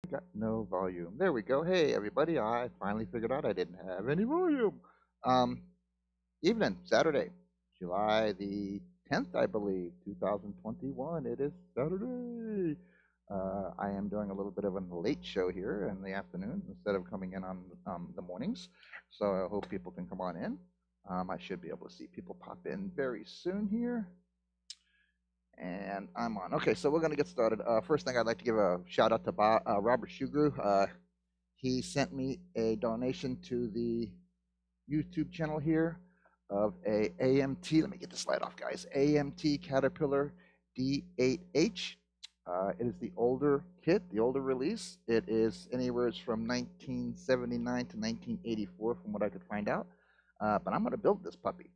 Got no volume. There we go. Hey, everybody. I finally figured out I didn't have any volume. Um, Evening, Saturday, July the 10th, I believe, 2021. It is Saturday. I am doing a little bit of a late show here in the afternoon instead of coming in on the mornings. So I hope people can come on in. I should be able to see people pop in very soon here. And I'm on. Okay, so we're going to get started. First thing, I'd like to give a shout out to Robert Shugru. He sent me a donation to the YouTube channel here of a AMT. Let me get the slide off, guys. AMT Caterpillar D8H. It is the older kit, the older release. It is anywhere from 1979 to 1984, from what I could find out. But I'm going to build this puppy.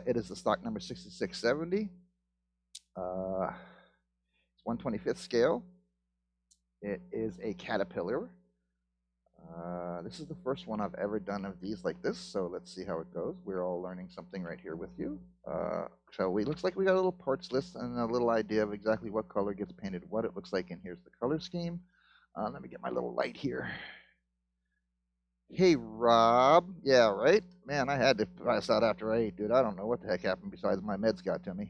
It is the stock number 6670. It's 1/25th scale. It is a Caterpillar. This is the first one I've ever done of these like this, so let's see how it goes. We're all learning something right here with you. Looks like we got a little parts list and a little idea of exactly what color gets painted, what it looks like, and here's the color scheme. Let me get my little light here. Hey, Rob. Yeah, right? Man, I had to pass out after I ate, dude. I don't know what the heck happened besides my meds got to me.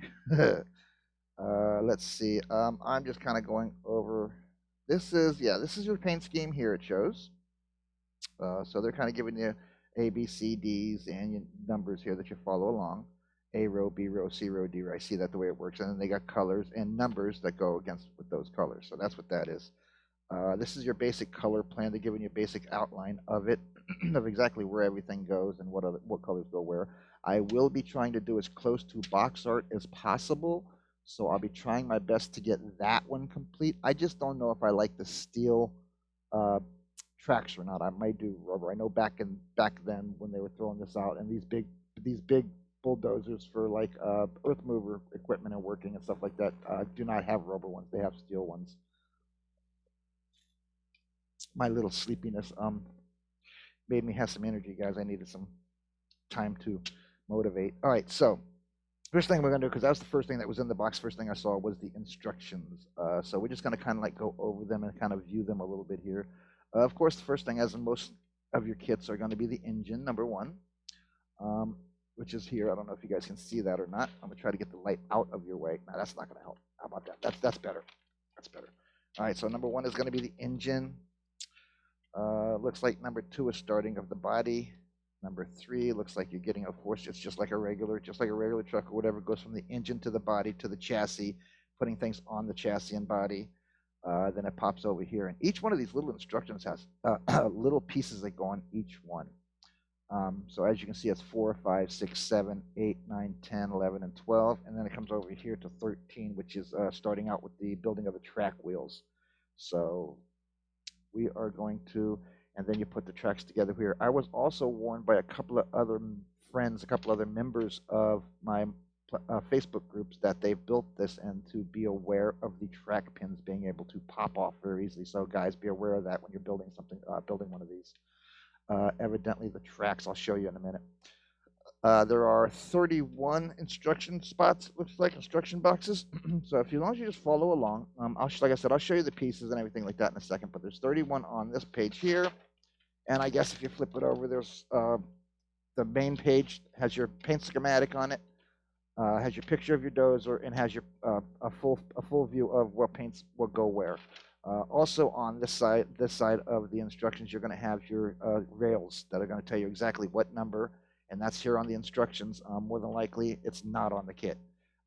Let's see. I'm just kind of going over. This is your paint scheme here, it shows. So they're kind of giving you A, B, C, D's, and your numbers here that you follow along. A row, B row, C row, D row. I see that the way it works. And then they got colors and numbers that go against with those colors. So that's what that is. This is your basic color plan. They're giving you a basic outline of it, of exactly where everything goes and what colors go where. I will be trying to do as close to box art as possible. So I'll be trying my best to get that one complete. I just don't know if I like the steel tracks or not. I might do rubber. I know back then when they were throwing this out, and these big bulldozers for like earth mover equipment and working and stuff like that do not have rubber ones. They have steel ones. My little sleepiness made me have some energy, guys. I needed some time to motivate. All right, so first thing we're gonna do, because that was the first thing that was in the box. First thing I saw was the instructions. So we're just gonna kind of like go over them and kind of view them a little bit here. Of course, the first thing, as in most of your kits, are going to be the engine, number one, which is here. I don't know if you guys can see that or not. I'm going to try to get the light out of your way. No, that's not going to help. How about that? That's better. That's better. All right, so number one is going to be the engine. Looks like number two is starting of the body. Number three looks like you're getting a force. It's just like a regular truck or whatever. It goes from the engine to the body to the chassis, putting things on the chassis and body. Then it pops over here. And each one of these little instructions has little pieces that go on each one. So as you can see, it's 4, 5, 6, 7, 8, 9, 10, 11, and 12. And then it comes over here to 13, which is starting out with the building of the track wheels. So we are going to, and then you put the tracks together here. I was also warned by a couple of other friends, a couple other members of my Facebook groups that they've built this, and to be aware of the track pins being able to pop off very easily. So guys, be aware of that when you're building something, building one of these. Evidently the tracks, I'll show you in a minute. There are 31 instruction spots, looks like, instruction boxes. So as long as you just follow along, like I said, I'll show you the pieces and everything like that in a second, but there's 31 on this page here. And I guess if you flip it over, there's the main page has your paint schematic on it. Has your picture of your dozer, and has your a full view of what paints will go where. Also on this side of the instructions, you're going to have your rails that are going to tell you exactly what number, and that's here on the instructions. More than likely, it's not on the kit,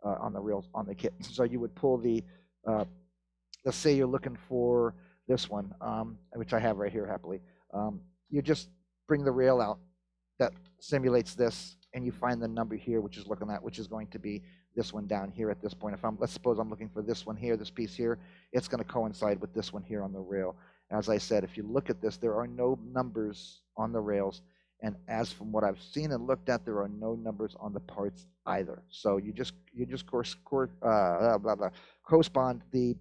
on the rails on the kit. So you would pull the, let's say you're looking for this one, which I have right here happily. You just bring the rail out that simulates this, and you find the number here, which is going to be this one down here at this point. Let's suppose I'm looking for this one here, this piece here, it's going to coincide with this one here on the rail. As I said, if you look at this, there are no numbers on the rails, and as from what I've seen and looked at, there are no numbers on the parts either. So you just correspond the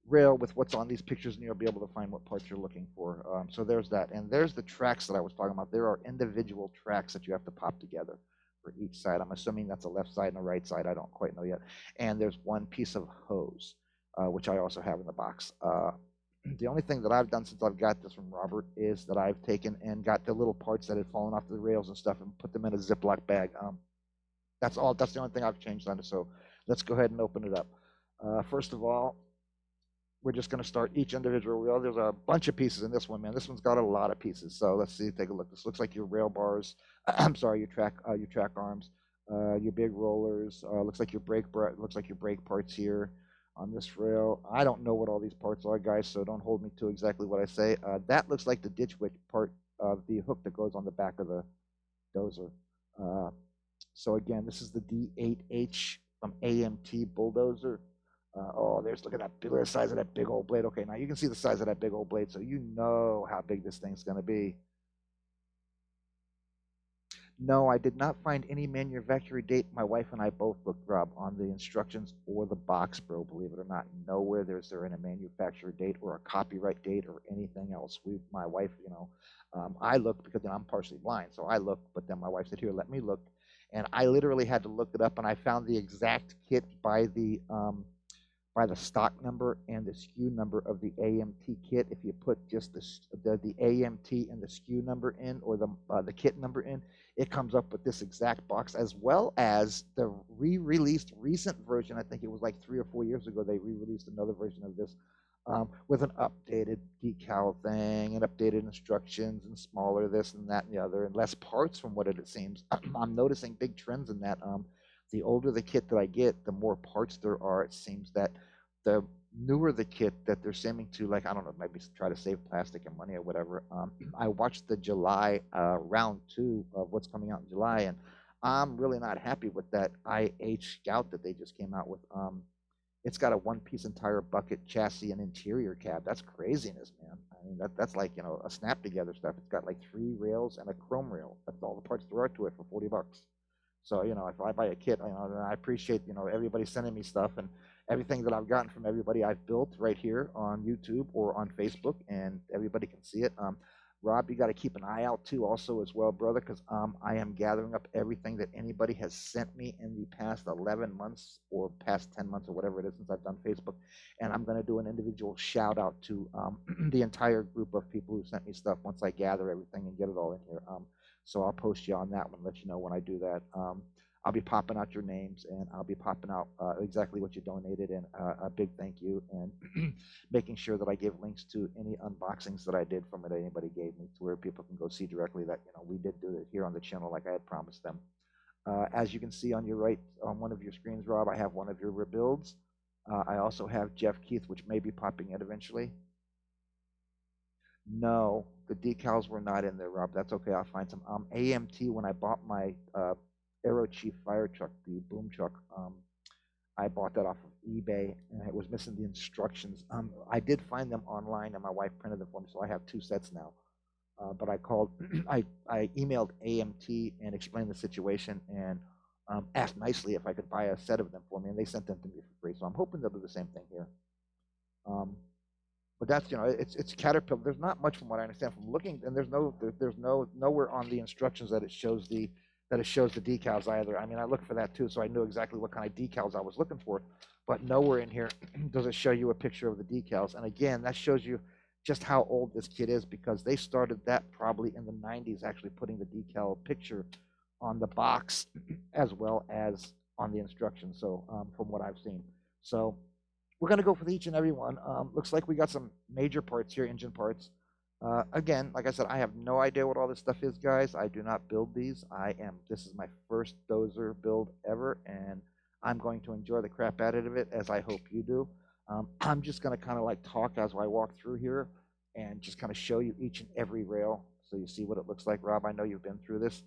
rail with what's on these pictures, and you'll be able to find what parts you're looking for. So there's that. And there's the tracks that I was talking about. There are individual tracks that you have to pop together for each side. I'm assuming that's a left side and a right side. I don't quite know yet. And there's one piece of hose, which I also have in the box. The only thing that I've done since I've got this from Robert is that I've taken and got the little parts that had fallen off the rails and stuff and put them in a Ziploc bag. That's all. That's the only thing I've changed on it. So let's go ahead and open it up. First of all, we're just going to start each individual wheel. There's a bunch of pieces in this one, man. This one's got a lot of pieces. So let's see. Take a look. This looks like your rail bars. I'm sorry, your track arms, your big rollers. Looks like your brake parts here on this rail. I don't know what all these parts are, guys. So don't hold me to exactly what I say. That looks like the ditch witch part of the hook that goes on the back of the dozer. So again, this is the D8H from AMT bulldozer. Look at that, look at the size of that big old blade. Okay, now you can see the size of that big old blade, so you know how big this thing's going to be. No, I did not find any manufacturer date. My wife and I both looked, Rob, on the instructions or the box, bro. Believe it or not, nowhere there's there in a manufacturer date or a copyright date or anything else. My wife, I looked because I'm partially blind, so I looked. But then my wife said, "Here, let me look," and I literally had to look it up, and I found the exact kit by the stock number and the SKU number of the AMT kit. If you put just the AMT and the SKU number in, or the kit number in, it comes up with this exact box, as well as the re-released recent version. I think it was like 3 or 4 years ago, they re-released another version of this with an updated decal thing and updated instructions and smaller this and that and the other and less parts from what it seems. I'm noticing big trends in that. The older the kit that I get, the more parts there are. It seems that the newer the kit, that they're seeming to, like, I don't know, maybe try to save plastic and money or whatever. I watched the July round 2 of what's coming out in July, and I'm really not happy with that IH Scout that they just came out with. It's got a one-piece entire bucket chassis and interior cab. That's craziness, man. I mean, that's like, a snap together stuff. It's got like 3 rails and a chrome rail. That's all the parts there are to it for $40. So, if I buy a kit, then I appreciate, everybody sending me stuff, and everything that I've gotten from everybody I've built right here on YouTube or on Facebook, and everybody can see it. Rob, you got to keep an eye out too also as well, brother, because I am gathering up everything that anybody has sent me in the past 11 months or past 10 months or whatever it is since I've done Facebook, and I'm going to do an individual shout out to the entire group of people who sent me stuff once I gather everything and get it all in here. So I'll post you on that one, let you know when I do that. I'll be popping out your names, and I'll be popping out exactly what you donated, and a big thank you, and making sure that I give links to any unboxings that I did from it anybody gave me, to where people can go see directly that we did do it here on the channel like I had promised them. As you can see on your right, on one of your screens, Rob, I have one of your rebuilds. I also have Jeff Keith, which may be popping in eventually. No, the decals were not in there, Rob. That's okay. I'll find some. AMT, when I bought my Aero Chief fire truck, the boom truck, I bought that off of eBay, and it was missing the instructions. I did find them online, and my wife printed them for me, so I have 2 sets now. But I called, I emailed AMT and explained the situation, and asked nicely if I could buy a set of them for me, and they sent them to me for free. So I'm hoping they'll do the same thing here. But that's, it's Caterpillar. There's not much from what I understand from looking, and there's nowhere on the instructions that it shows the decals either. I mean, I looked for that too, so I knew exactly what kind of decals I was looking for, but nowhere in here does it show you a picture of the decals. And again, that shows you just how old this kit is, because they started that probably in the 90s, actually putting the decal picture on the box as well as on the instructions. So from what I've seen, so we're going to go for each and every one. Looks like we got some major parts here, engine parts. Again, like I said, I have no idea what all this stuff is, guys. I do not build these. This is my first dozer build ever, and I'm going to enjoy the crap out of it, as I hope you do. I'm just going to kind of like talk as I walk through here and just kind of show you each and every rail so you see what it looks like. Rob, I know you've been through this.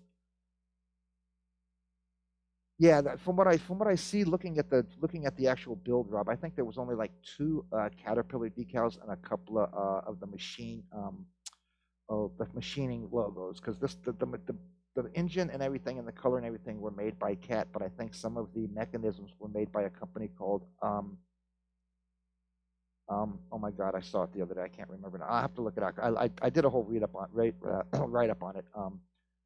Yeah, from what I see, looking at the actual build, Rob, I think there was only like 2 Caterpillar decals and a couple of the machining logos, because the engine and everything and the color and everything were made by Cat, but I think some of the mechanisms were made by a company called oh my God, I saw it the other day. I can't remember now. I'll have to look it up. I did a whole write up on it,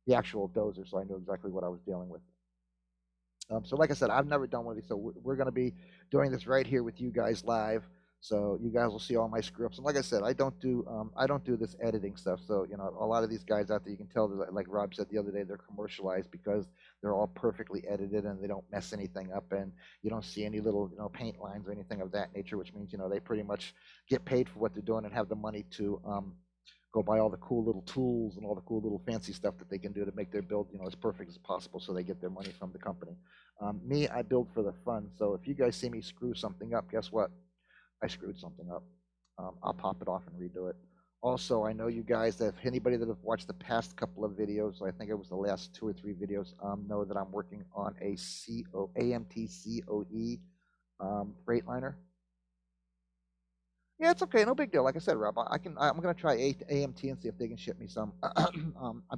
the actual dozer, so I knew exactly what I was dealing with. So like I said, I've never done one of these, so we're going to be doing this right here with you guys live. So you guys will see all my screw ups. And like I said, I don't do this editing stuff. So a lot of these guys out there, you can tell that, like Rob said the other day, they're commercialized because they're all perfectly edited and they don't mess anything up, and you don't see any little paint lines or anything of that nature, which means they pretty much get paid for what they're doing and have the money to go buy all the cool little tools and all the cool little fancy stuff that they can do to make their build as perfect as possible, so they get their money from the company. Me, I build for the fun. So if you guys see me screw something up, guess what? I screwed something up. I'll pop it off and redo it. Also, I know you guys, that if anybody that have watched the past couple of videos, I think it was the last 2 or 3 videos, know that I'm working on a AMT COE Freightliner. Yeah, it's okay, no big deal. Like I said, Rob, I'm gonna try AMT and see if they can ship me some.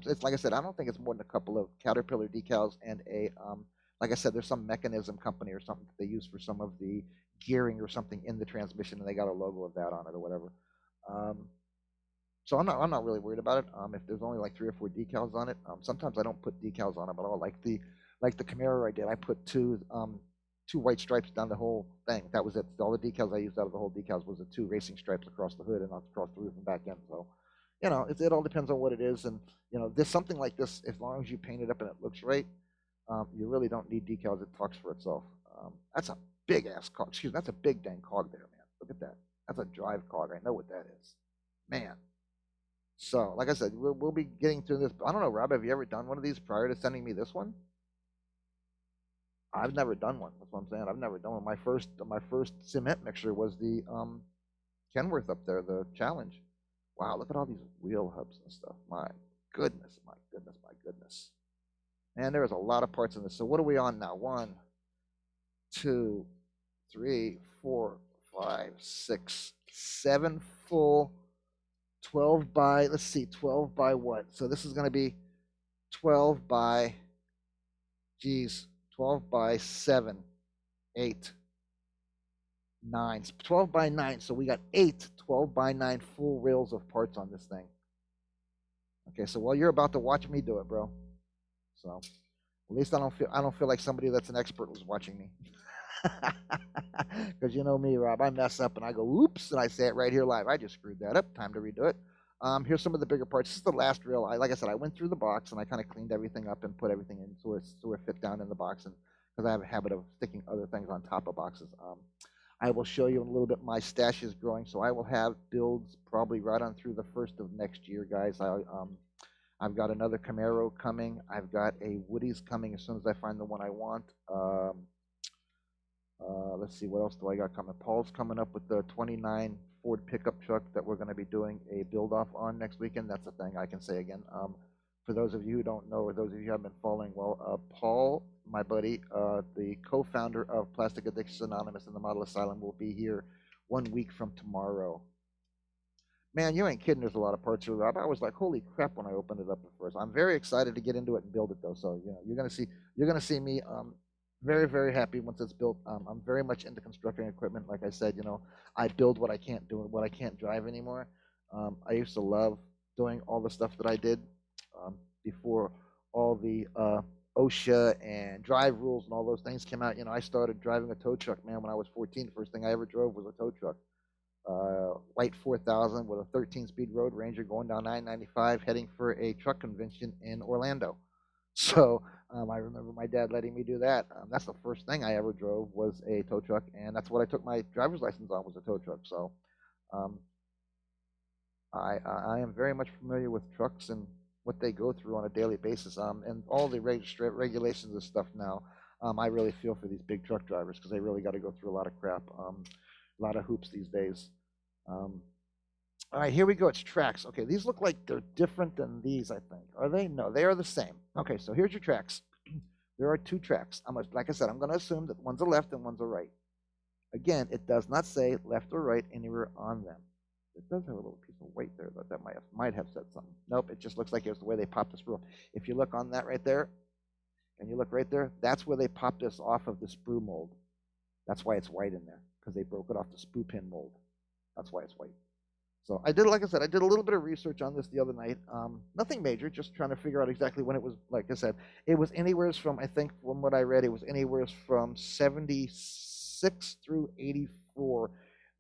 It's like I said, I don't think it's more than a couple of Caterpillar decals and a like I said, there's some mechanism company or something that they use for some of the gearing or something in the transmission, and they got a logo of that on it or whatever. So I'm not really worried about it. If there's only like 3 or 4 decals on it, sometimes I don't put decals on them at all. Like the Camaro I did, I put two white stripes down the whole thing. That was it. All the decals I used out of the whole decals was the 2 racing stripes across the hood and across the roof and back end. So, it all depends on what it is. And there's something like this. As long as you paint it up and it looks right, you really don't need decals. It talks for itself. That's a big ass cog. Excuse me. That's a big dang cog there, man. Look at that. That's a drive cog. I know what that is, man. So, like I said, we'll be getting through this. I don't know, Rob. Have you ever done one of these prior to sending me this one? I've never done one. That's what I'm saying. I've never done one. My first cement mixture was the Kenworth up there, the Challenge. Wow, look at all these wheel hubs and stuff. My goodness, my goodness, my goodness. Man, there is a lot of parts in this. So what are we on now? 1, 2, 3, 4, 5, 6, 7 full 12 by, let's see, 12 by what? So this is going to be 12 by, geez, 12 by 7, 8, 9, 12 by 9. So we got 8 12 by 9 full rails of parts on this thing. Okay, so you're about to watch me do it, bro. So at least I don't feel like somebody that's an expert was watching me. Because you know me, Rob, I mess up and I go, oops, and I say it right here live. I just screwed that up. Time to redo it. Here's some of the bigger parts. This is the last reel. Like I said, I went through the box and I kind of cleaned everything up and put everything in so it fit down in the box. And because I have a habit of sticking other things on top of boxes, I will show you in a little bit. My stash is growing, so I will have builds probably right on through the 1st of next year, guys. I've got another Camaro coming. I've got a Woody's coming as soon as I find the one I want. Let's see, what else do I got coming? Paul's coming up with the 29 Ford pickup truck that we're going to be doing a build-off on next weekend. That's a thing I can say again. For those of you who don't know, or those of you who have been following, well, Paul, my buddy, the co-founder of Plastic Addictions Anonymous and the Model Asylum, will be here 1 week from tomorrow. Man, you ain't kidding. There's a lot of parts here, Rob. I was like, holy crap, when I opened it up at first. I'm very excited to get into it and build it, though. So, you're gonna see me very, very happy once it's built. I'm very much into constructing equipment. Like I said, I build what I can't do, what I can't drive anymore. I used to love doing all the stuff that I did before all the OSHA and drive rules and all those things came out. I started driving a tow truck, man, when I was 14. The first thing I ever drove was a tow truck. White 4000 with a 13-speed Road Ranger going down 995 heading for a truck convention in Orlando. So I remember my dad letting me do that. That's the first thing I ever drove was a tow truck, and that's what I took my driver's license on, was a tow truck. So I am very much familiar with trucks and what they go through on a daily basis, and all the regulations and stuff now. I really feel for these big truck drivers because they really got to go through a lot of crap, a lot of hoops these days. All right, here we go. It's tracks. Okay, these look like they're different than these, I think. Are they? No, they are the same. Okay, so here's your tracks. There are 2 tracks. Like I said, I'm going to assume that one's a left and one's a right. Again, it does not say left or right anywhere on them. It does have a little piece of weight there, but that might have said something. Nope, it just looks like it's the way they popped the sprue. If you look on that right there, and you look right there, that's where they popped this off of the sprue mold. That's why it's white in there, because they broke it off the sprue pin mold. That's why it's white. So like I said, I did a little bit of research on this the other night. Nothing major, just trying to figure out exactly when it was. Like I said, it was anywhere from, I think from what I read, it was anywhere from 76 through 84.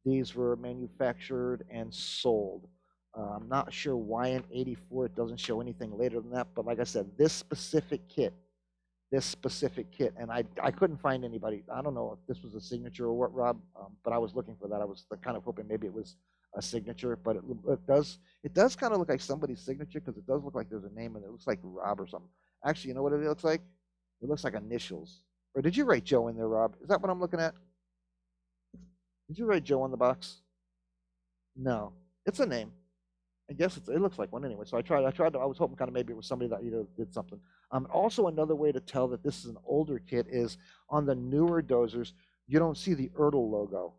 these were manufactured and sold. I'm not sure why in '84 it doesn't show anything later than that, but like I said, this specific kit, and I couldn't find anybody. I don't know if this was a signature or what, Rob, but I was looking for that. I was kind of hoping maybe it was a signature, but it does kind of look like somebody's signature because it does look like there's a name and it looks like Rob or something. Actually, you know what it looks like? It looks like initials. Or did you write Joe in there, Rob? Is that what I'm looking at? Did you write Joe on the box? No, it's a name. I guess it looks like one anyway. So I was hoping kind of maybe it was somebody that did something. Also, another way to tell that this is an older kit is on the newer dozers, you don't see the Ertl logo.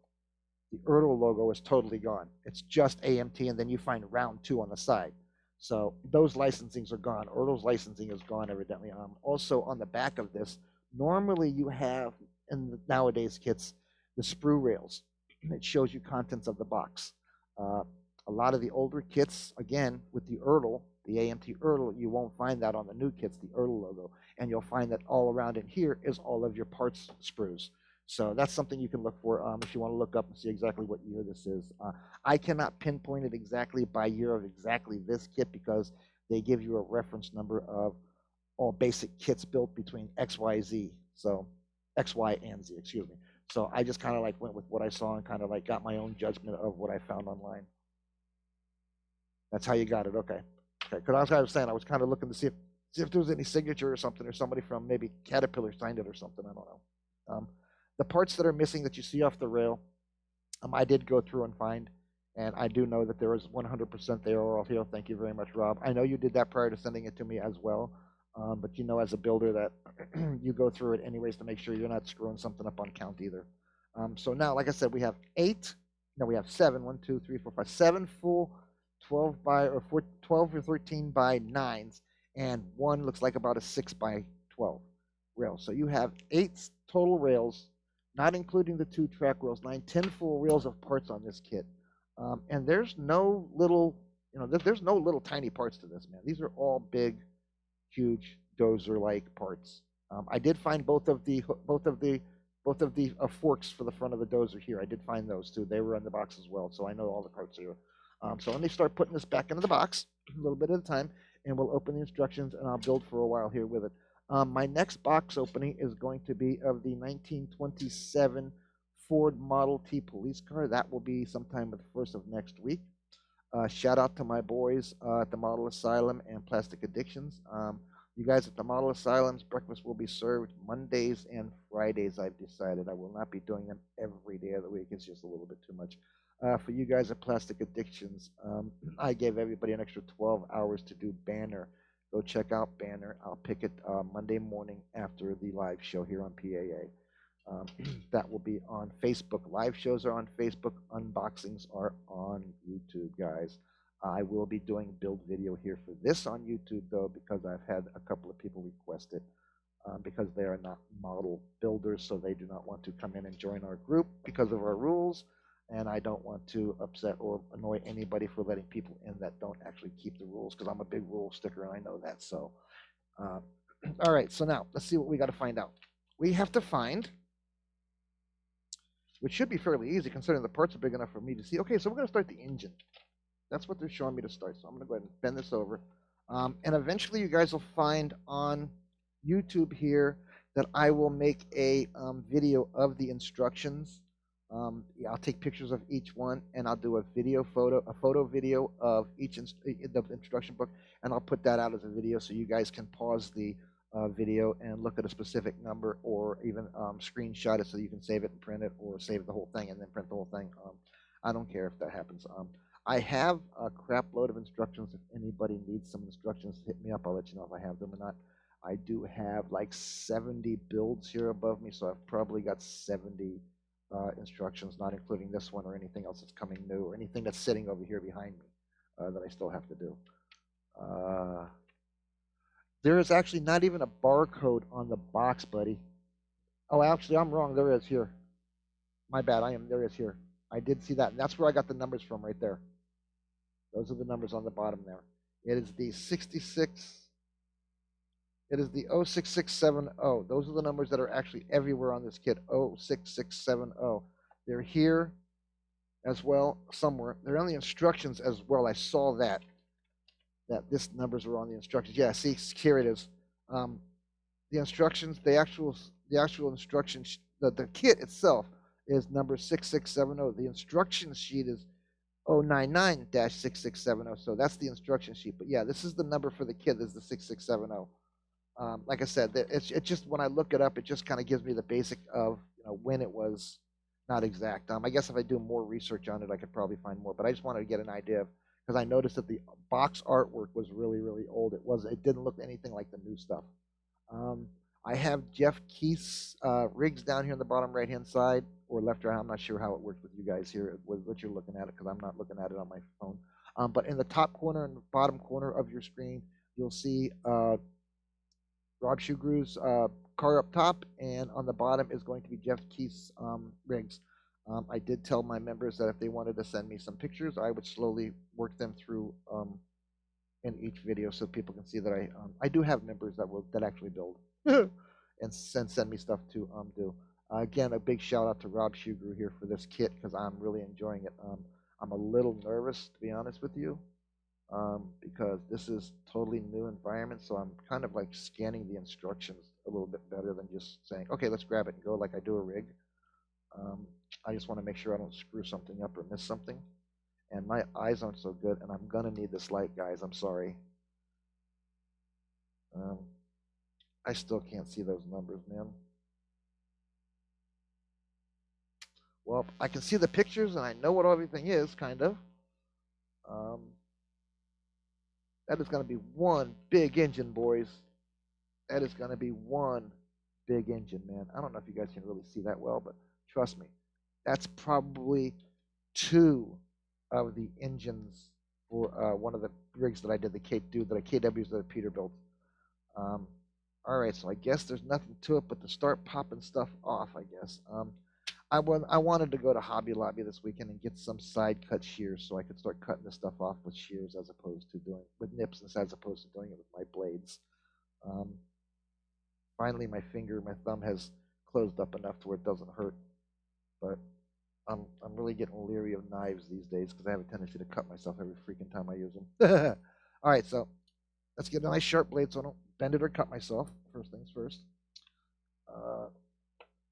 The Ertl logo is totally gone. It's just AMT, and then you find round 2 on the side. So those licensings are gone. Ertl's licensing is gone, evidently. Also, on the back of this, normally you have, in the nowadays kits, the sprue rails. It shows you contents of the box. A lot of the older kits, again, with the Ertl, the AMT Ertl, you won't find that on the new kits, the Ertl logo. And you'll find that all around in here is all of your parts sprues. So that's something you can look for if you want to look up and see exactly what year this is. I cannot pinpoint it exactly by year of exactly this kit because they give you a reference number of all basic kits built between X, Y, Z. So X, Y, and Z, excuse me. So I just kind of like went with what I saw and kind of like got my own judgment of what I found online. That's how you got it, okay. Okay, because I was saying I was kind of looking to see if there was any signature or something, or somebody from maybe Caterpillar signed it or something. I don't know. The parts that are missing that you see off the rail, I did go through and find, and I do know that there is 100% they are all here. Thank you very much, Rob. I know you did that prior to sending it to me as well, but you know as a builder that you go through it anyways to make sure you're not screwing something up on count either. So now, like I said, we have 7, 1, 2, 3, 4, 5, 7 full 12 or 13 by 9s, and one looks like about a 6 by 12 rail. So you have 8 total rails, not including the 2 track rails, 10 full rails of parts on this kit. And there's no little, there's no little tiny parts to this, man. These are all big, huge dozer-like parts. I did find both of the forks for the front of the dozer here. I did find those too. They were in the box as well, so I know all the parts here. So let me start putting this back into the box a little bit at a time, and we'll open the instructions, and I'll build for a while here with it. My next box opening is going to be of the 1927 Ford Model T police car. That will be sometime the first of next week. Shout out to my boys at the Model Asylum and Plastic Addictions. You guys at the Model Asylums, breakfast will be served Mondays and Fridays, I've decided. I will not be doing them every day of the week. It's just a little bit too much. For you guys at Plastic Addictions, I gave everybody an extra 12 hours to do Banner. Go check out Banner. I'll pick it Monday morning after the live show here on PAA. That will be on Facebook. Live shows are on Facebook. Unboxings are on YouTube, guys. I will be doing build video here for this on YouTube, though, because I've had a couple of people request it because they are not model builders, so they do not want to come in and join our group because of our rules. And I don't want to upset or annoy anybody for letting people in that don't actually keep the rules, because I'm a big rule sticker and I know that. So, all right, so now let's see what we got to find out. We have to find, which should be fairly easy considering the parts are big enough for me to see. Okay, so we're going to start the engine. That's what they're showing me to start. So I'm going to go ahead and bend this over. And eventually you guys will find on YouTube here that I will make a video of the instructions. Yeah, I'll take pictures of each one, and I'll do a photo video of each the instruction book, and I'll put that out as a video so you guys can pause the video and look at a specific number, or even screenshot it so you can save it and print it, or save the whole thing and then print the whole thing. I don't care if that happens. I have a crap load of instructions. If anybody needs some instructions, hit me up. I'll let you know if I have them or not. I do have like 70 builds here above me, so I've probably got 70 instructions, not including this one or anything else that's coming new, or anything that's sitting over here behind me that I still have to do. There is actually not even a barcode on the box, buddy. Oh, actually, I'm wrong. There is here. My bad. There is here. I did see that, and that's where I got the numbers from right there. Those are the numbers on the bottom there. It is the 66. It is the 06670. Those are the numbers that are actually everywhere on this kit. 06670. They're here as well somewhere. They're on the instructions as well. I saw that this numbers were on the instructions. Yeah, see, here it is. The instructions, the actual instructions, the kit itself is number 6670. The instruction sheet is 099-6670. So that's the instruction sheet. But yeah, this is the number for the kit, is the 6670. Like I said, it's just when I look it up, it just kind of gives me the basic of when it was. Not exact. I guess if I do more research on it, I could probably find more. But I just wanted to get an idea of, because I noticed that the box artwork was really, really old. It didn't look anything like the new stuff. I have Jeff Keith's rigs down here in the bottom right-hand side, or left or right. I'm not sure how it works with you guys here, with what you're looking at it, because I'm not looking at it on my phone. But in the top corner and the bottom corner of your screen, you'll see Rob Shugrew's car up top, and on the bottom is going to be Jeff Keith's rigs. I did tell my members that if they wanted to send me some pictures, I would slowly work them through in each video so people can see that I do have members that actually build and send me stuff to do. Again, a big shout out to Rob Shugrew here for this kit, because I'm really enjoying it. I'm a little nervous, to be honest with you, because this is totally new environment, so I'm kind of like scanning the instructions a little bit better than just saying, okay, let's grab it and go like I do a rig. I just want to make sure I don't screw something up or miss something. And my eyes aren't so good, and I'm going to need this light, guys. I'm sorry. I still can't see those numbers, man. Well, I can see the pictures, and I know what everything is, kind of. That is going to be one big engine, boys. That is going to be one big engine, man. I don't know if you guys can really see that well, but trust me, that's probably two of the engines for one of the rigs that I did, the KWs that Peter built. All right, so I guess there's nothing to it but to start popping stuff off, I guess. I wanted to go to Hobby Lobby this weekend and get some side cut shears so I could start cutting this stuff off with shears as opposed to doing with nips, as opposed to doing it with my blades. Finally, my thumb has closed up enough to where it doesn't hurt. But I'm really getting leery of knives these days because I have a tendency to cut myself every freaking time I use them. All right, so let's get a nice sharp blade so I don't bend it or cut myself. First things first.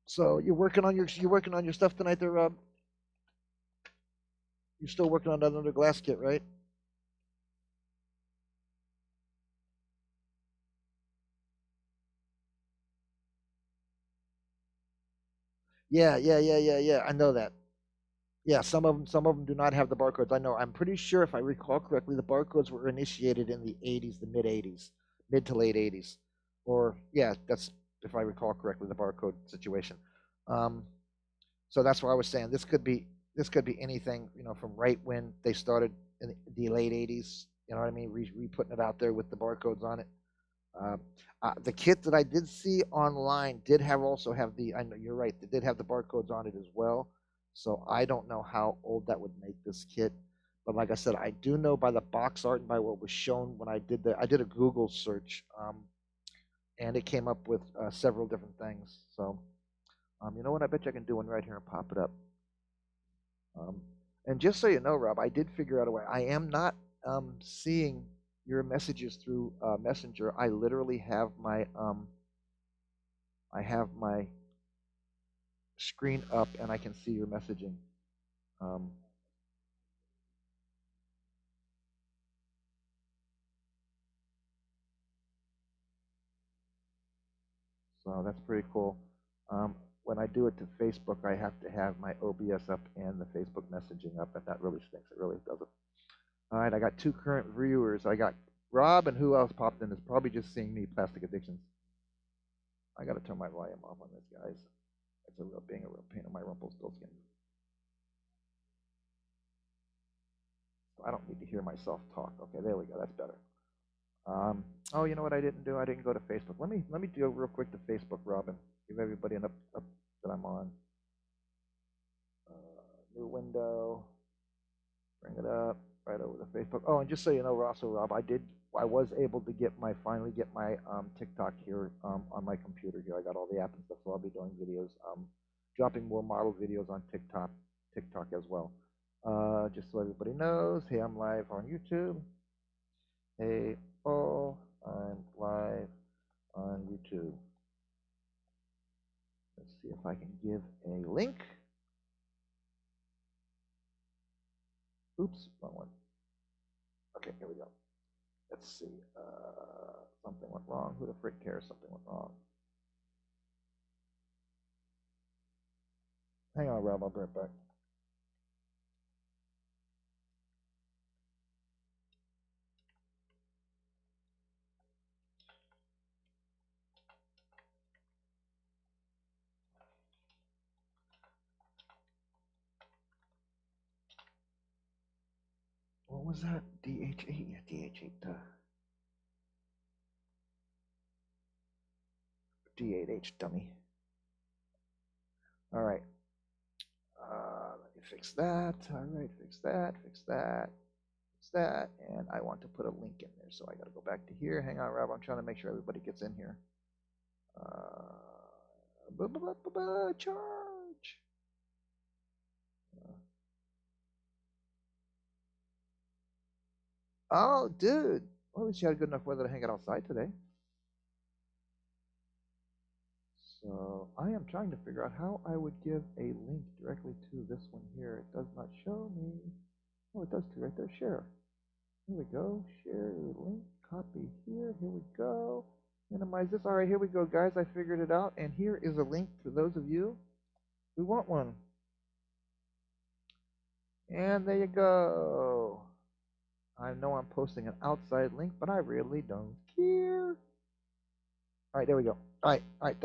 So you're working on your stuff tonight, there, Rob? You're still working on that under glass kit, right? Yeah. I know that. Yeah, some of them do not have the barcodes. I know. I'm pretty sure, if I recall correctly, the barcodes were initiated in the 80s, the mid 80s, mid to late 80s, or yeah, that's if I recall correctly, the barcode situation. So that's why I was saying this could be anything, from right when they started in the late 80s. You know what I mean? Putting it out there with the barcodes on it. The kit that I did see online did also have I know you're right, they did have the barcodes on it as well. So I don't know how old that would make this kit. But like I said, I do know by the box art and by what was shown when I did a Google search, and it came up with several different things. So, you know what? I bet you I can do one right here and pop it up. And just so you know, Rob, I did figure out a way. I am not seeing your messages through Messenger. I literally have my screen up, and I can see your messaging. So that's pretty cool. When I do it to Facebook, I have to have my OBS up and the Facebook messaging up, and that really stinks. It really doesn't. All right, I got two current viewers. I got Rob, and who else popped in? Is probably just seeing me, Plastic Addictions. I got to turn my volume off on this, guys. It's being a real pain in my Rumpelstiltskin. I don't need to hear myself talk. Okay, there we go. That's better. Oh, you know what I didn't do? I didn't go to Facebook. Let me do real quick to Facebook, Robin. Give everybody an up that I'm on. New window. Bring it up right over to Facebook. Oh, and just so you know, also, Rob, I was able to finally get my TikTok here on my computer here. I got all the apps and stuff, so I'll be doing videos, dropping more model videos on TikTok as well. Just so everybody knows, hey, I'm live on YouTube. Hey, oh, I'm live on YouTube. Let's see if I can give a link. Oops, wrong one. Okay, here we go. Let's see. Something went wrong. Who the frick cares? Something went wrong. Hang on, Rob. I'll be right back. What was that? D8H? Yeah, D8H. D8H dummy. All right. Let me fix that. All right, fix that, fix that, fix that. And I want to put a link in there. So I got to go back to here. Hang on, Rob. I'm trying to make sure everybody gets in here. Charge. Oh, dude. Well, at least you had good enough weather to hang out outside today. So I am trying to figure out how I would give a link directly to this one here. It does not show me. Oh, it does too, right there. Share. Here we go. Share link. Copy here. Here we go. Minimize this. All right, here we go, guys. I figured it out. And here is a link for those of you who want one. And there you go. I know I'm posting an outside link, but I really don't care. All right, there we go. All right,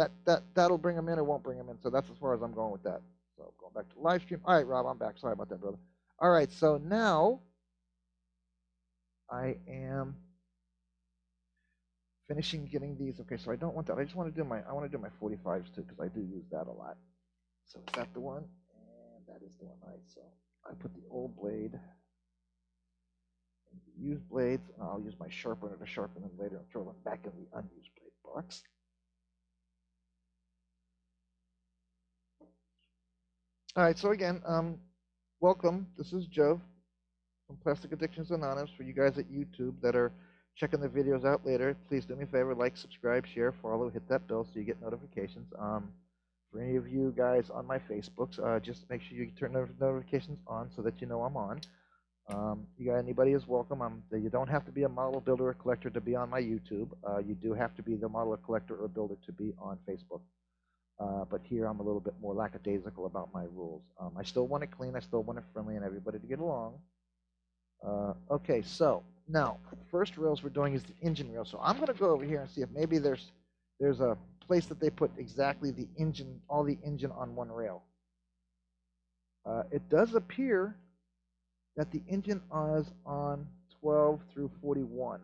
that'll bring them in or won't bring them in. So that's as far as I'm going with that. So going back to the live stream. All right, Rob, I'm back. Sorry about that, brother. All right, so now I am finishing getting these. Okay, so I don't want that. I just want to do I want to do my 45s too because I do use that a lot. So is that the one? And that is the one. All right, so I put the old blade in the used blades, and I'll use my sharpener to sharpen them later and throw them back in the unused blade box. All right, so again, welcome. This is Joe from Plastic Addictions Anonymous. For you guys at YouTube that are checking the videos out later, please do me a favor, like, subscribe, share, follow, hit that bell so you get notifications. For any of you guys on my Facebooks, just make sure you turn notifications on so that you know I'm on. You got anybody is welcome. You don't have to be a model builder or collector to be on my YouTube. You do have to be the model or collector or builder to be on Facebook. But here I'm a little bit more lackadaisical about my rules. I still want it clean, I still want it friendly, and everybody to get along. Okay, so now first rails we're doing is the engine rail. So I'm going to go over here and see if maybe there's a place that they put exactly the engine, all the engine on one rail. It does appear that the engine is on 12 through 41.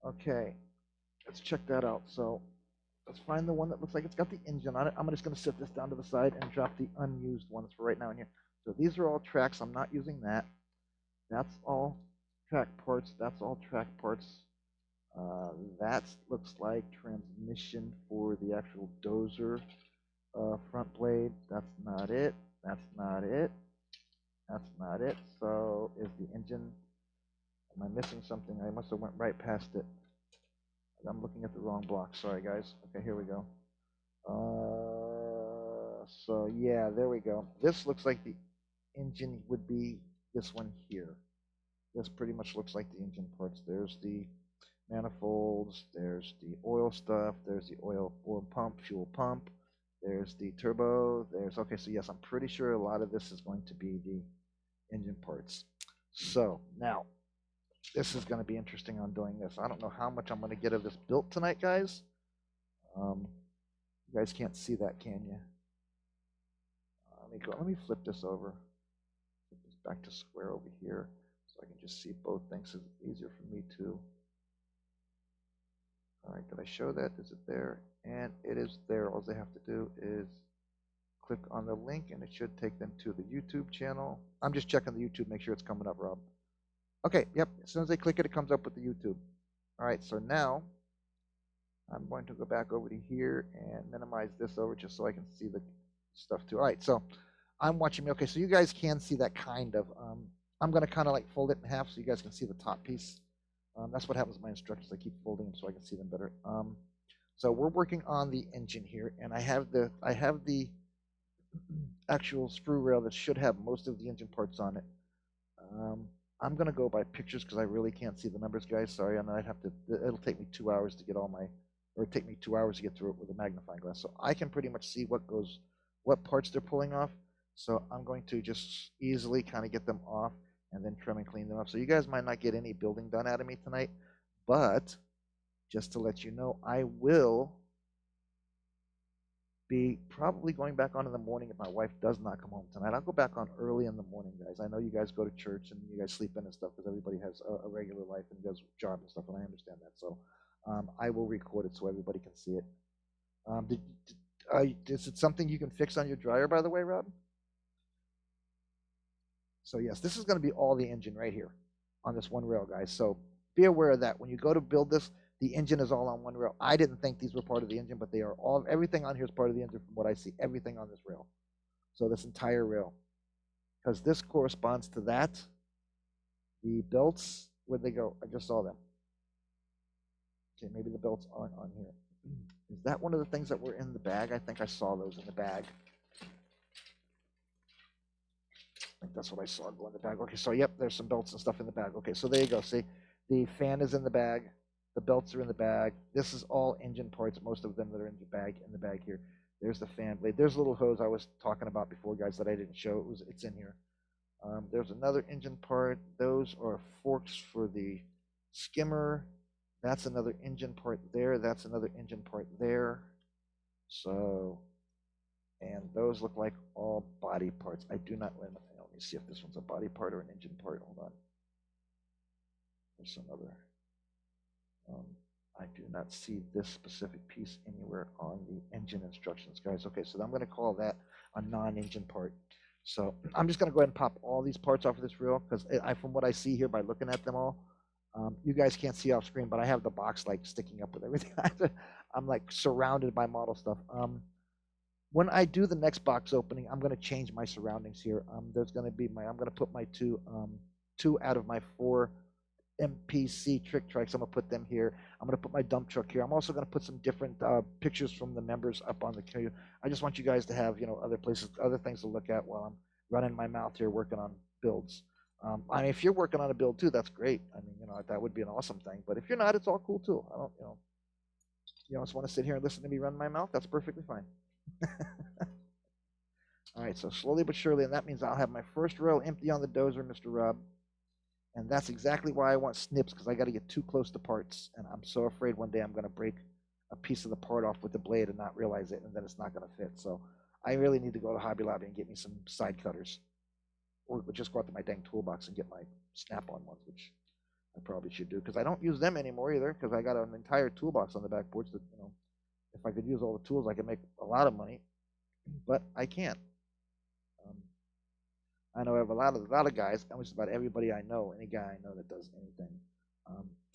Okay, let's check that out. So let's find the one that looks like it's got the engine on it. I'm just going to set this down to the side and drop the unused ones for right now in here. So these are all tracks. I'm not using that. That's all track parts. That's all track parts. That looks like transmission for the actual dozer front blade. That's not it. That's not it. That's not it. So is the engine, am I missing something? I must have went right past it. I'm looking at the wrong block. Sorry, guys. Okay, here we go. So yeah, there we go. This looks like the engine would be this one here. This pretty much looks like the engine parts. There's the manifolds. There's the oil stuff. There's the oil pump, fuel pump. There's the turbo. Okay, so yes, I'm pretty sure a lot of this is going to be the engine parts. So now, this is going to be interesting on doing this. I don't know how much I'm going to get of this built tonight, guys. You guys can't see that, can you? Let me flip this over. Flip this back to square over here so I can just see both things. So it's easier for me to. All right, did I show that? Is it there? And it is there. All they have to do is click on the link, and it should take them to the YouTube channel. I'm just checking the YouTube, make sure it's coming up, Rob. Okay, yep, as soon as they click it, it comes up with the YouTube. All right, so now I'm going to go back over to here and minimize this over just so I can see the stuff too. All right, so I'm watching me. Okay, so you guys can see that kind of. I'm going to kind of like fold it in half so you guys can see the top piece. That's what happens with my instructions. I keep folding them so I can see them better. So we're working on the engine here, and I have the actual sprue rail that should have most of the engine parts on it. I'm going to go by pictures because I really can't see the numbers, guys. Sorry, and I'd have to. It'll take me 2 hours to get all my, or it'll take me 2 hours to get through it with a magnifying glass. So I can pretty much see what parts they're pulling off. So I'm going to just easily kind of get them off and then trim and clean them up. So you guys might not get any building done out of me tonight, but just to let you know, I will be probably going back on in the morning if my wife does not come home tonight. I'll go back on early in the morning, guys. I know you guys go to church and you guys sleep in and stuff because everybody has a regular life and does job and stuff, and I understand that. So I will record it so everybody can see it. Is it something you can fix on your dryer, by the way, Rob? So yes, this is going to be all the engine right here on this one rail, guys. So be aware of that. When you go to build this, the engine is all on one rail. I didn't think these were part of the engine, but they are all. Everything on here is part of the engine from what I see. Everything on this rail. So this entire rail. Because this corresponds to that. The belts, where'd they go? I just saw them. Okay, maybe the belts aren't on here. Is that one of the things that were in the bag? I think I saw those in the bag. I think that's what I saw go in the bag. Okay, so yep, there's some belts and stuff in the bag. Okay, so there you go. See, the fan is in the bag. The belts are in the bag. This is all engine parts, most of them that are in the bag here. There's the fan blade. There's a little hose I was talking about before, guys, that I didn't show. It's in here. There's another engine part. Those are forks for the skimmer. That's another engine part there. That's another engine part there. So, and those look like all body parts. I do not, let me see if this one's a body part or an engine part. Hold on. There's another. I do not see this specific piece anywhere on the engine instructions, guys. Okay, so I'm going to call that a non-engine part. So I'm just going to go ahead and pop all these parts off of this reel because from what I see here by looking at them all, you guys can't see off screen, but I have the box like sticking up with everything. I'm like surrounded by model stuff. When I do the next box opening, I'm going to change my surroundings here. There's going to be I'm going to put my two out of my 4 MPC trick trikes. I'm going to put them here. I'm going to put my dump truck here. I'm also going to put some different pictures from the members up on the queue. I just want you guys to have, other places, other things to look at while I'm running my mouth here working on builds. I mean, if you're working on a build too, that's great. I mean, that would be an awesome thing. But if you're not, it's all cool too. I don't, just want to sit here and listen to me run my mouth. That's perfectly fine. All right, so slowly but surely, and that means I'll have my first row empty on the dozer, Mr. Rob. And that's exactly why I want snips, because I got to get too close to parts. And I'm so afraid one day I'm going to break a piece of the part off with the blade and not realize it, and then it's not going to fit. So I really need to go to Hobby Lobby and get me some side cutters. Or just go out to my dang toolbox and get my snap-on ones, which I probably should do, because I don't use them anymore either, because I got an entire toolbox on the back porch that, if I could use all the tools, I could make a lot of money, but I can't. I know I have a lot of guys, and just about everybody I know, any guy I know that does anything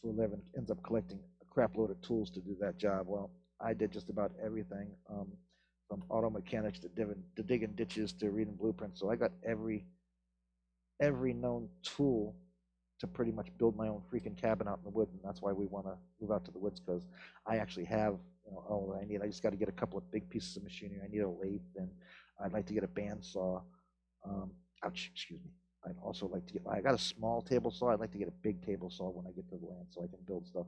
for a living ends up collecting a crap load of tools to do that job. Well, I did just about everything, from auto mechanics to digging ditches to reading blueprints. So I got every known tool to pretty much build my own freaking cabin out in the woods, and that's why we want to move out to the woods, because I actually have all that I need. I just got to get a couple of big pieces of machinery. I need a lathe, and I'd like to get a bandsaw. Ouch, excuse me. I'd also like to get, I got a small table saw. I'd like to get a big table saw when I get to the land so I can build stuff.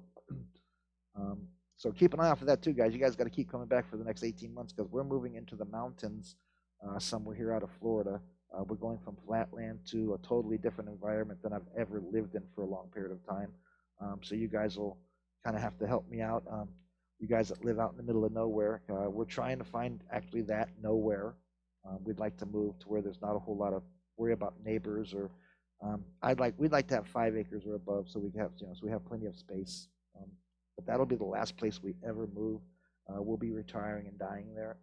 So keep an eye out for that too, guys. You guys got to keep coming back for the next 18 months because we're moving into the mountains somewhere here out of Florida. We're going from flat land to a totally different environment than I've ever lived in for a long period of time. So you guys will kind of have to help me out. You guys that live out in the middle of nowhere, we're trying to find actually that nowhere. We'd like to move to where there's not a whole lot of worry about neighbors, or we'd like to have 5 acres or above, so we have so we have plenty of space. But that'll be the last place we ever move. We'll be retiring and dying there.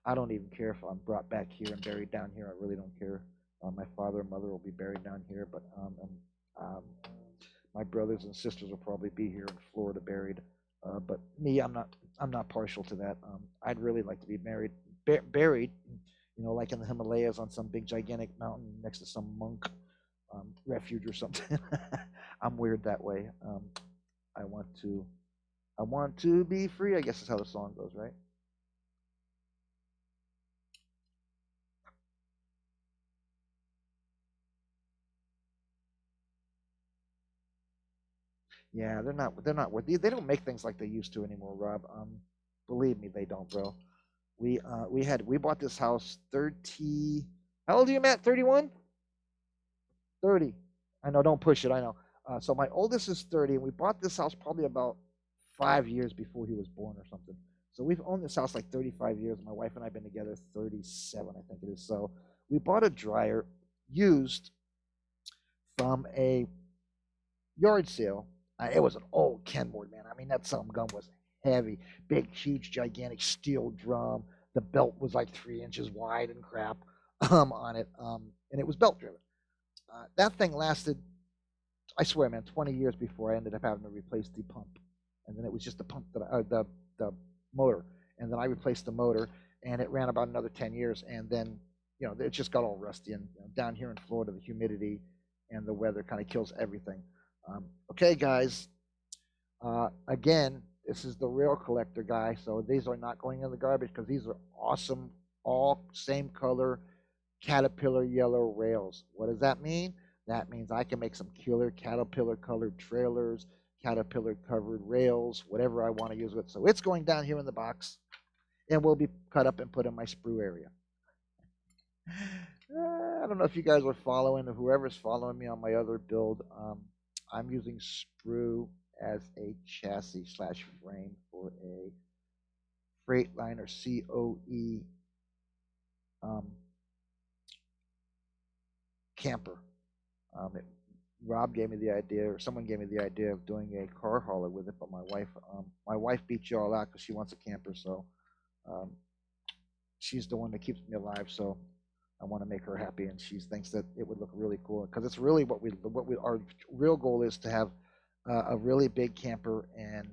I don't even care if I'm brought back here and buried down here. I really don't care. My father and mother will be buried down here, but my brothers and sisters will probably be here in Florida buried. But me, I'm not partial to that. I'd really like to be buried you know, like in the Himalayas on some big gigantic mountain next to some monk refuge or something. I'm weird that way. I want to, I want to be free. I guess is how the song goes, right? Yeah, they're not worth. They don't make things like they used to anymore, Rob. Believe me, they don't, bro. We bought this house 30. How old are you, Matt? 31? 30. I know, don't push it. I know. So my oldest is 30, and we bought this house probably about 5 years before he was born or something. So we've owned this house like 35 years. My wife and I have been together 37, I think it is. So we bought a dryer used from a yard sale. It was an old Kenmore, man. I mean, that some gun was heavy, big, huge, gigantic steel drum. The belt was like 3 inches wide and crap on it, and it was belt driven. That thing lasted, I swear, man, 20 years before I ended up having to replace the pump, and then it was just the pump that the motor, and then I replaced the motor, and it ran about another 10 years, and then it just got all rusty. And down here in Florida, the humidity and the weather kind of kills everything. Okay, guys. Again, this is the real collector guy, so these are not going in the garbage because these are awesome, all same color Caterpillar yellow rails. What does that mean? That means I can make some killer Caterpillar colored trailers, Caterpillar covered rails, whatever I want to use it. So it's going down here in the box and will be cut up and put in my sprue area. I don't know if you guys are following, or whoever's following me on my other build. I'm using sprue as a chassis slash frame for a Freightliner COE camper. Rob gave me the idea, or someone gave me the idea of doing a car hauler with it, but my wife beat you all out because she wants a camper, so she's the one that keeps me alive. So I want to make her happy, and she thinks that it would look really cool because it's really our real goal is to have a really big camper and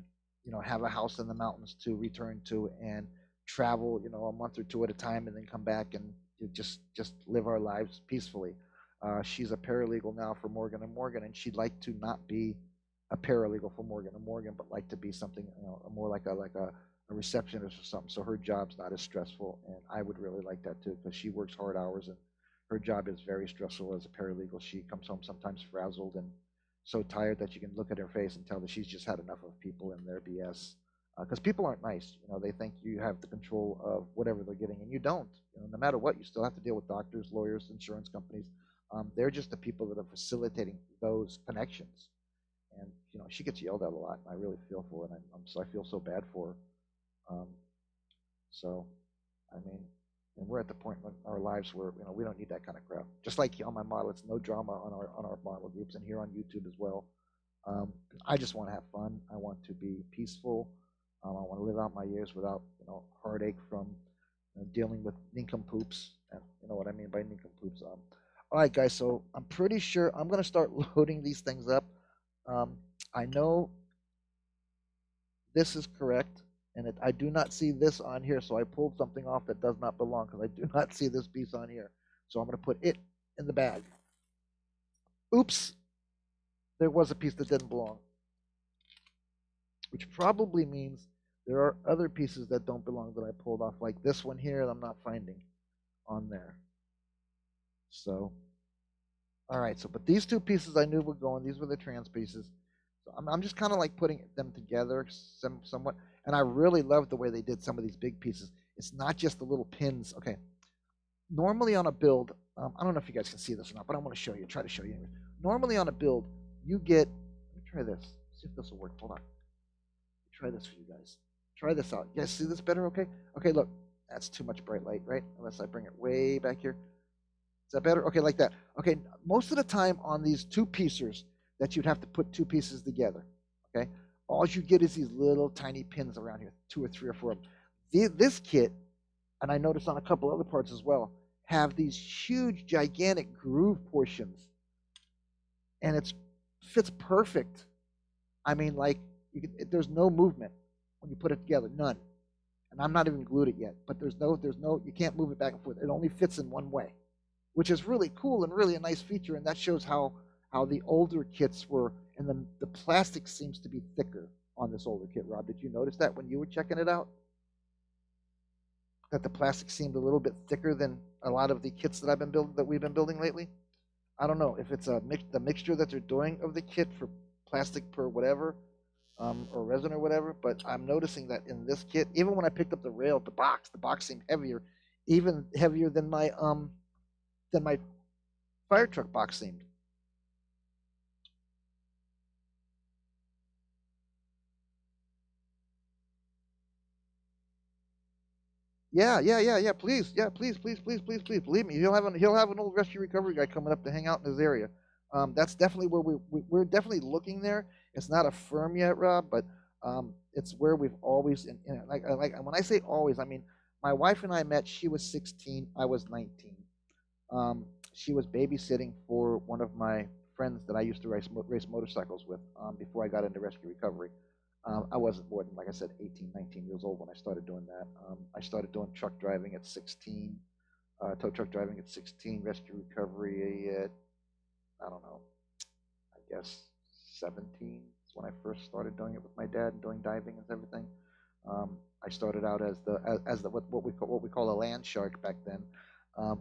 have a house in the mountains to return to and travel a month or two at a time and then come back and just live our lives peacefully. She's a paralegal now for Morgan and Morgan, and she'd like to not be a paralegal for Morgan and Morgan, but like to be something more like a receptionist or something. So her job's not as stressful, and I would really like that too because she works hard hours and her job is very stressful as a paralegal. She comes home sometimes frazzled and so tired that you can look at her face and tell that she's just had enough of people and their BS. Because people aren't nice. They think you have the control of whatever they're getting, and you don't. No matter what, you still have to deal with doctors, lawyers, insurance companies. They're just the people that are facilitating those connections. And she gets yelled at a lot, and I really feel for her, and I feel so bad for her. So, I mean, and we're at the point in our lives where we don't need that kind of crap. Just like on my model, it's no drama on our model groups and here on YouTube as well. I just want to have fun. I want to be peaceful. I want to live out my years without heartache from dealing with nincompoops. And you know what I mean by nincompoops. All right, guys. So I'm pretty sure I'm going to start loading these things up. I know this is correct. And I do not see this on here, so I pulled something off that does not belong because I do not see this piece on here. So I'm going to put it in the bag. Oops. There was a piece that didn't belong. Which probably means there are other pieces that don't belong that I pulled off, like this one here that I'm not finding on there. So, all right. So, but these two pieces I knew were going. These were the trans pieces. So I'm just kind of like putting them together somewhat. And I really love the way they did some of these big pieces. It's not just the little pins. Okay. Normally on a build, I don't know if you guys can see this or not, but I want to show you. Try to show you. Normally on a build, you get. Let me try this. See if this will work. Hold on. Try this for you guys. Try this out. You guys see this better? Okay. Okay. Look, that's too much bright light, right? Unless I bring it way back here. Is that better? Okay, like that. Okay. Most of the time on these two piecers that you'd have to put two pieces together. Okay. All you get is these little tiny pins around here, 2 or 3 or 4 of them. This kit, and I noticed on a couple other parts as well, have these huge, gigantic groove portions. And it fits perfect. I mean, like, there's no movement when you put it together, none. and I'm not even glued it yet. But you can't move it back and forth. It only fits in one way, which is really cool and really a nice feature. And that shows how the older kits were, and the plastic seems to be thicker on this older kit. Rob, did you notice that when you were checking it out? That the plastic seemed a little bit thicker than a lot of the kits that we've been building lately. I don't know if it's the mixture that they're doing of the kit for plastic per whatever, or resin or whatever. But I'm noticing that in this kit, even when I picked up the rail, the box seemed heavier, even heavier than my fire truck box seemed. Yeah. Please, yeah, please. Believe me, he'll have an old rescue recovery guy coming up to hang out in his area. That's definitely where we're definitely looking there. It's not a firm yet, Rob, but it's where we've always, like when I say always, I mean my wife and I met. She was 16, I was 19. She was babysitting for one of my friends that I used to race motorcycles with before I got into rescue recovery. I wasn't more than, like I said, 18, 19 years old when I started doing that. I started doing truck driving at 16, tow truck driving at 16, rescue recovery at, I don't know, I guess 17 is when I first started doing it with my dad and doing diving and everything. I started out as the what we call a land shark back then.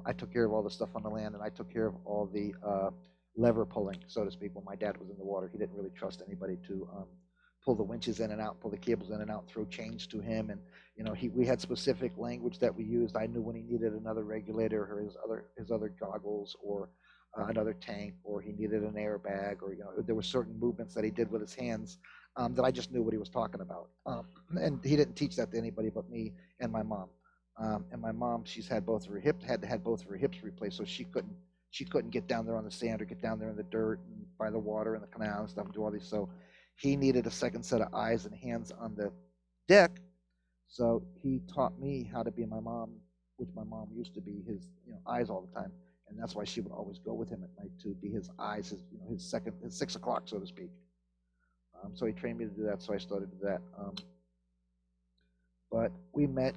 I took care of all the stuff on the land, and I took care of all the lever pulling, so to speak. When my dad was in the water, he didn't really trust anybody to pull the winches in and out, pull the cables in and out, throw chains to him. And we had specific language that we used. I knew when he needed another regulator or his other goggles, or another tank, or he needed an airbag, or there were certain movements that he did with his hands that I just knew what he was talking about. And he didn't teach that to anybody but me and my mom. And my mom, she's had both of her hips replaced, so she couldn't get down there on the sand or get down there in the dirt and by the water and the canal and stuff and do all these. So he needed a second set of eyes and hands on the deck. So he taught me how to be my mom, which my mom used to be his eyes all the time. And that's why she would always go with him at night to be his eyes, his 6 o'clock, so to speak. So he trained me to do that, so I started to do that. But we met,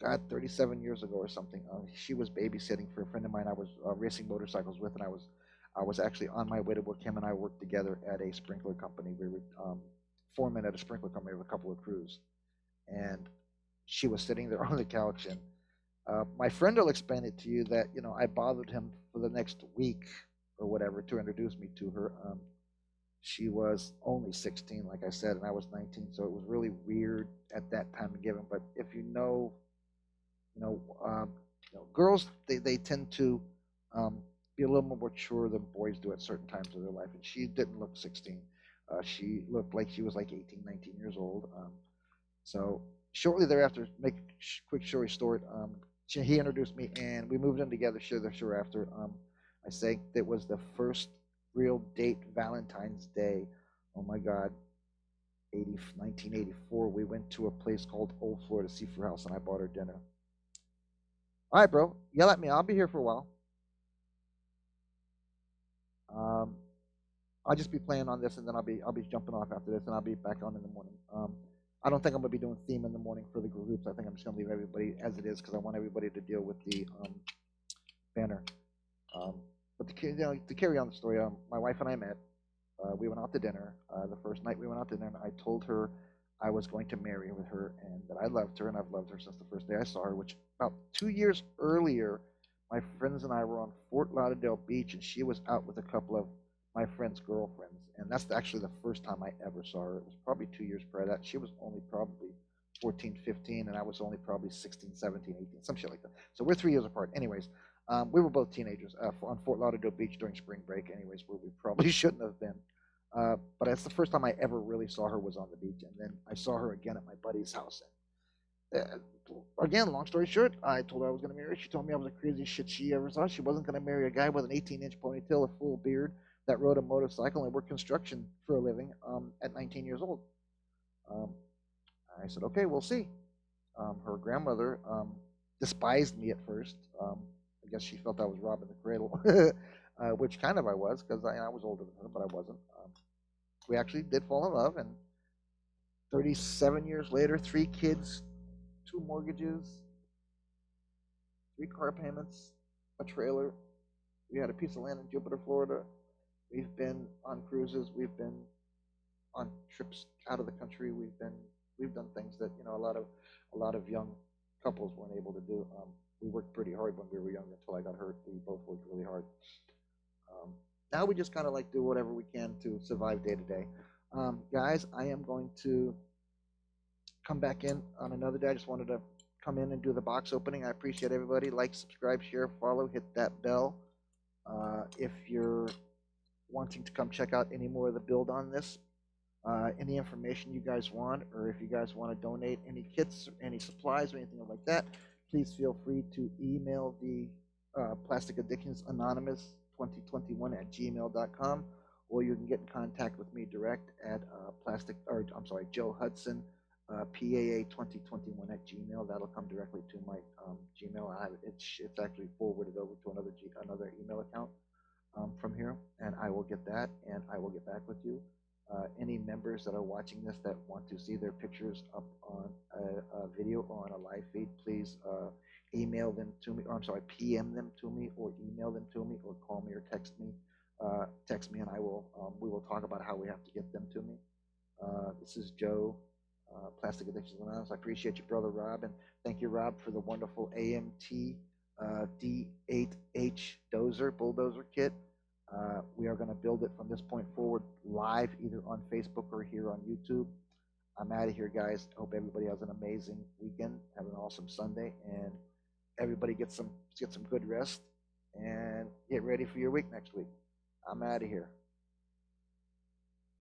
God, 37 years ago or something. She was babysitting for a friend of mine I was racing motorcycles with, and I was actually on my way to work. Him and I worked together at a sprinkler company. We were foreman at a sprinkler company with a couple of crews. And she was sitting there on the couch, and my friend will explain it to you that, I bothered him for the next week or whatever to introduce me to her. She was only 16, like I said, and I was 19, so it was really weird at that time to give him. But if girls, they tend to be a little more mature than boys do at certain times of their life, and she didn't look 16. She looked like she was like 18, 19 years old. So shortly thereafter, make a quick story short, he introduced me, and we moved in together sure after. I think it was the first real date, Valentine's Day. Oh my God, 1984. We went to a place called Old Florida Seafood House, and I bought her dinner. All right, bro, yell at me. I'll be here for a while. I'll just be playing on this, and then I'll be jumping off after this, and I'll be back on in the morning. I don't think I'm gonna be doing theme in the morning for the groups. I think I'm just gonna leave everybody as it is because I want everybody to deal with the banner. But to carry on the story, my wife and I met. We went out to dinner. The first night we went out to dinner, I told her I was going to marry with her and that I loved her, and I've loved her since the first day I saw her, which about 2 years earlier, my friends and I were on Fort Lauderdale Beach, and she was out with a couple of my friends' girlfriends. And that's actually the first time I ever saw her. It was probably 2 years prior to that. She was only probably 14, 15, and I was only probably 16, 17, 18, some shit like that. So we're 3 years apart. Anyways, we were both teenagers on Fort Lauderdale Beach during spring break, anyways, where we probably shouldn't have been. But that's the first time I ever really saw her was on the beach. And then I saw her again at my buddy's house. And, again, long story short, I told her I was going to marry her. She told me I was the craziest shit she ever saw. She wasn't going to marry a guy with an 18-inch ponytail, a full beard, that rode a motorcycle and worked construction for a living at 19 years old. I said, okay, we'll see. Her grandmother despised me at first. I guess she felt I was robbing the cradle, which kind of I was, because I was older than her, but I wasn't. We actually did fall in love, and 37 years later, 3 kids, 2 mortgages, 3 car payments, a trailer. We had a piece of land in Jupiter, Florida. We've been on cruises. We've been on trips out of the country. We've done things that a lot of young couples weren't able to do. We worked pretty hard when we were young until I got hurt. We both worked really hard. Now we just kind of like do whatever we can to survive day to day. Guys, I am going to come back in on another day. I just wanted to come in and do the box opening. I appreciate everybody. Like, subscribe, share, follow, hit that bell. If you're wanting to come check out any more of the build on this, any information you guys want, or if you guys want to donate any kits, any supplies, or anything like that, please feel free to email the Plastic Addictions Anonymous 2021@gmail.com, or you can get in contact with me direct at Joe Hudson, PAA 2021@gmail. That'll come directly to my Gmail. It's actually forwarded over to another email account from here, and I will get that, and I will get back with you. Any members that are watching this that want to see their pictures up on a video or on a live feed, please email them to me, or PM them to me, or email them to me, or call me or text me. And we will talk about how we have to get them to me. This is Joe, Plastic Addictions Anonymous. I appreciate you, brother Rob, and thank you, Rob, for the wonderful AMT D8H bulldozer kit. We are going to build it from this point forward live, either on Facebook or here on YouTube. I'm out of here, guys. Hope everybody has an amazing weekend. Have an awesome Sunday, and everybody get some good rest and get ready for your week next week. I'm out of here.